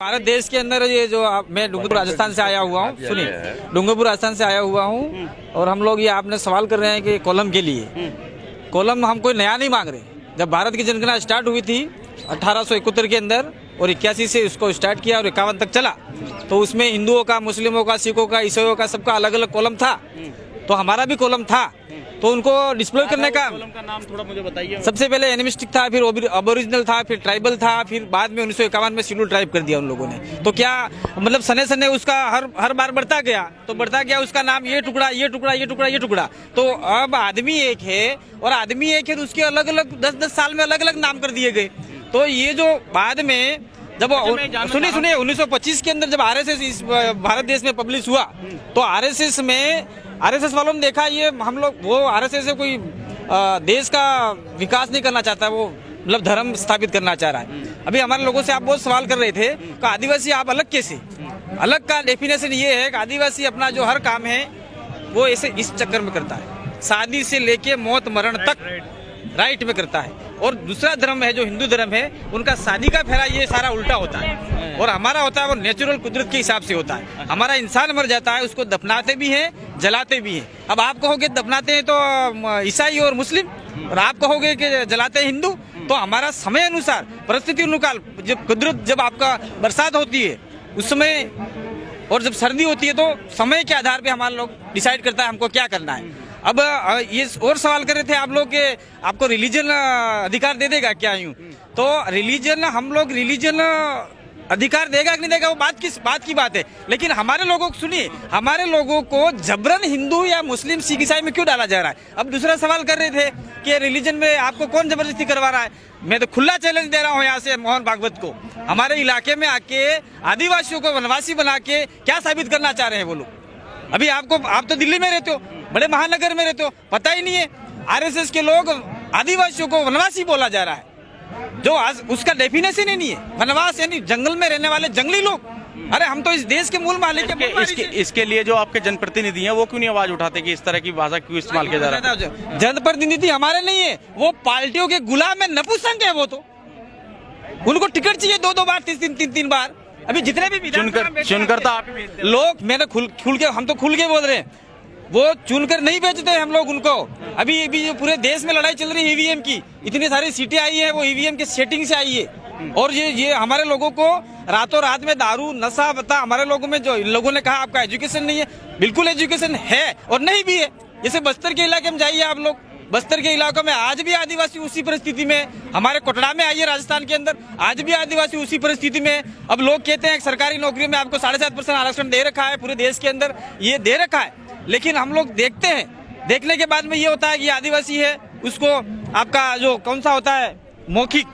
भारत देश के अंदर ये जो मैं डूंगरपुर राजस्थान से आया हुआ हूँ, सुनिए, डूंगरपुर राजस्थान से आया हुआ हूँ और हम लोग ये आपने सवाल कर रहे हैं कि कॉलम के लिए, कॉलम हम कोई नया नहीं मांग रहे। जब भारत की जनगणना स्टार्ट हुई थी 1871 के अंदर और 81 से उसको स्टार्ट किया और 51 तक चला, तो उसमें हिंदुओं का, मुस्लिमों का, सिखों का, ईसाइयों का, सबका अलग अलग कॉलम था। तो हमारा भी कॉलम था, तो उनको डिस्प्ले करने का कॉलम का नाम थोड़ा मुझे बताइए। सबसे पहले एनिमिस्टिक था, फिर अबोरिजिनल था, फिर ट्राइबल था, फिर बाद में 1951 में शेड्यूल ट्राइब कर दिया उन लोगों ने। तो क्या मतलब सने सने उसका हर बार बढ़ता गया, तो बढ़ता गया उसका नाम ये टुकड़ा, ये टुकड़ा, ये टुकड़ा, ये टुकड़ा। तो अब आदमी एक है और आदमी एक है, उसके अलग अलग 10-10 साल में अलग अलग नाम कर दिए गए। तो ये जो बाद में जब सुनिए 1925 के अंदर जब आरएसएस इस भारत देश में पब्लिश हुआ, तो आरएसएस वालों ने देखा ये हम लोग, वो आरएसएस से कोई देश का विकास नहीं करना चाहता, वो मतलब धर्म स्थापित करना चाह रहा है। अभी हमारे लोगों से आप बहुत सवाल कर रहे थे कि आदिवासी आप अलग कैसे? अलग का डेफिनेशन ये है कि आदिवासी अपना जो हर काम है वो ऐसे इस चक्कर में करता है, शादी से लेके मौत मरण तक राइट में करता है। और दूसरा धर्म है जो हिंदू धर्म है, उनका शादी का फेरा ये सारा उल्टा होता है और हमारा होता है वो नेचुरल कुदरत के हिसाब से होता है। हमारा इंसान मर जाता है, उसको दफनाते भी हैं, जलाते भी हैं। अब आप कहोगे दफनाते हैं तो ईसाई और मुस्लिम, और आप कहोगे कि जलाते हैं हिंदू। तो हमारा समय अनुसार, परिस्थिति अनुसार, जब कुदरत, जब आपका बरसात होती है उस समय और जब सर्दी होती है, तो समय के आधार पे हमारे लोग डिसाइड करता है हमको क्या करना है। अब ये और सवाल कर रहे थे आप लोग के आपको रिलीजन अधिकार दे देगा क्या? यूं तो रिलीजन, हम लोग रिलीजन अधिकार देगा कि नहीं देगा वो बात की बात है। लेकिन हमारे लोगों को सुनिए, हमारे लोगों को जबरन हिंदू या मुस्लिम, सिख, ईसाई में क्यों डाला जा रहा है? अब दूसरा सवाल कर रहे थे कि रिलीजन में आपको कौन जबरदस्ती करवा रहा है? मैं तो खुला चैलेंज दे रहा हूँ यहाँ से मोहन भागवत को, हमारे इलाके में आके आदिवासियों को वनवासी बना के क्या साबित करना चाह रहे हैं वो लोग? अभी आप तो दिल्ली में रहते हो, बड़े महानगर में रहते हो, पता ही नहीं है आरएसएस के लोग आदिवासियों को वनवासी बोला जा रहा है, जो आज उसका डेफिनेशन ही नहीं है। वनवास यानी जंगल में रहने वाले जंगली लोग। अरे हम तो इस देश के मूल मालिक हैं। इसके लिए जो आपके जनप्रतिनिधि हैं वो क्यों नहीं आवाज उठाते कि इस तरह की भाषा क्यों इस्तेमाल किया जा रहा है? जनप्रतिनिधि हमारे नहीं है, वो पार्टियों के गुलाम है, नपुंसक है वो। तो उनको टिकट चाहिए 2-2 बार, 3-3 बार। अभी जितने भी चुनकर तो आप लोग, मैंने खुल के, हम तो खुल के बोल रहे हैं, वो चुनकर नहीं बेचते हम लोग उनको। अभी जो पूरे देश में लड़ाई चल रही है ईवीएम की, इतनी सारी सीटें आई है, वो ईवीएम के सेटिंग से आई है। और ये हमारे लोगों को रातों रात में दारू नशा बता, हमारे लोगों में जो इन लोगों ने कहा आपका एजुकेशन नहीं है, बिल्कुल एजुकेशन है और नहीं भी है। जैसे बस्तर के इलाके में जाइए आप लोग, बस्तर के इलाकों में आज भी आदिवासी उसी परिस्थिति में, हमारे कोटड़ा में आइए राजस्थान के अंदर, आज भी आदिवासी उसी परिस्थिति में। अब लोग कहते हैं सरकारी नौकरियों में आपको 7.5% आरक्षण दे रखा है, पूरे देश के अंदर ये दे रखा है। लेकिन हम लोग देखते हैं, देखने के बाद में ये होता है कि आदिवासी है, उसको आपका जो कौन सा होता है मौखिक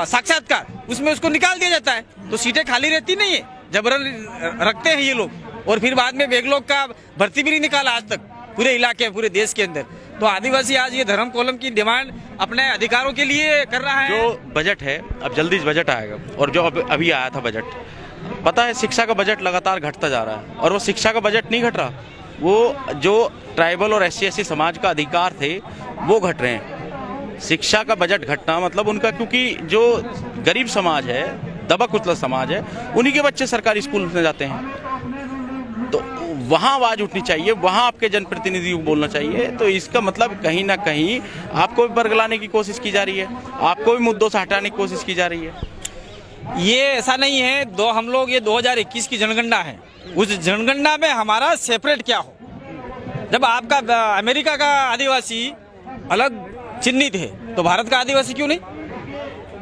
साक्षात्कार, उसमें उसको निकाल दिया जाता है। तो सीटें खाली रहती नहीं है, जबरन रखते हैं ये लोग। और फिर बाद में बैकलॉग का भर्ती भी नहीं निकाला आज तक पूरे इलाके, पूरे देश के अंदर। तो आदिवासी आज ये धर्म कॉलम की डिमांड अपने अधिकारों के लिए कर रहा है। जो बजट है, अब जल्दी बजट आएगा, और जो अभी आया था बजट, पता है शिक्षा का बजट लगातार घटता जा रहा है। और वो शिक्षा का बजट नहीं घट रहा, वो जो ट्राइबल और SC/ST समाज का अधिकार थे वो घट रहे हैं। शिक्षा का बजट घटना मतलब उनका, क्योंकि जो गरीब समाज है, दबा कुचला समाज है, उन्हीं के बच्चे सरकारी स्कूल में जाते हैं। तो वहाँ आवाज उठनी चाहिए, वहाँ आपके जनप्रतिनिधि को बोलना चाहिए। तो इसका मतलब कहीं ना कहीं आपको भी बरगलाने की कोशिश की जा रही है, आपको भी मुद्दों से हटाने की कोशिश की जा रही है। ये ऐसा नहीं है। हम लोग ये 2021 की जनगणना है, उस जनगणना में हमारा सेपरेट क्या हो? जब आपका अमेरिका का आदिवासी अलग चिन्हित है, तो भारत का आदिवासी क्यों नहीं?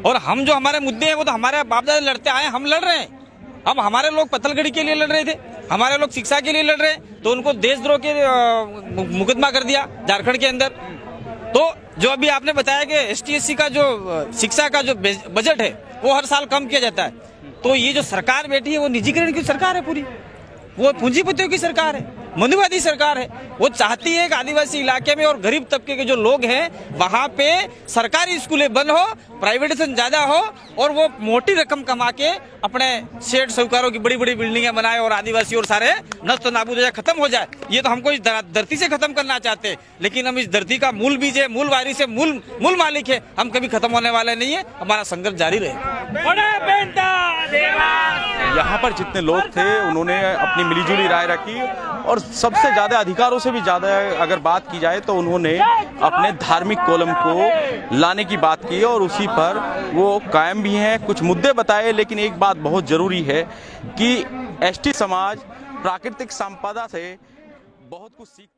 और हम जो हमारे मुद्दे हैं वो तो हमारे बाप दादा लड़ते आए, हम लड़ रहे हैं। अब हमारे लोग पत्थलगड़ी के लिए लड़ रहे थे, हमारे लोग शिक्षा के लिए लड़ रहे हैं, तो उनको देशद्रोह के मुकदमा कर दिया झारखंड के अंदर। तो जो अभी आपने बताया कि ST/SC का जो शिक्षा का जो बजट है वो हर साल कम किया जाता है। तो ये जो सरकार बैठी है वो निजीकरण की सरकार है पूरी, वो पूंजीपतियों की सरकार है, मनुवादी सरकार है। वो चाहती है कि आदिवासी इलाके में और गरीब तबके के जो लोग हैं वहाँ पे सरकारी स्कूलें बंद हो, प्राइवेटाइजेशन ज्यादा हो, और वो मोटी रकम कमा के अपने सेठ साहूकारों की बड़ी बड़ी बिल्डिंगें बनाए और आदिवासी और सारे नष्ट नाबूद हो जाए, खत्म हो जाए। ये तो हमको इस धरती से खत्म करना चाहते हैं, लेकिन हम इस धरती का मूल बीज है, मूल वारिस है, मूल मालिक है, हम कभी खत्म होने वाले नहीं है। हमारा संघर्ष जारी रहे। यहाँ पर जितने लोग थे उन्होंने अपनी मिलीजुली राय रखी और सबसे ज़्यादा अधिकारों से भी ज़्यादा अगर बात की जाए तो उन्होंने अपने धार्मिक कोलम को लाने की बात की और उसी पर वो कायम भी हैं। कुछ मुद्दे बताए, लेकिन एक बात बहुत ज़रूरी है कि एसटी समाज प्राकृतिक संपदा से बहुत कुछ सीख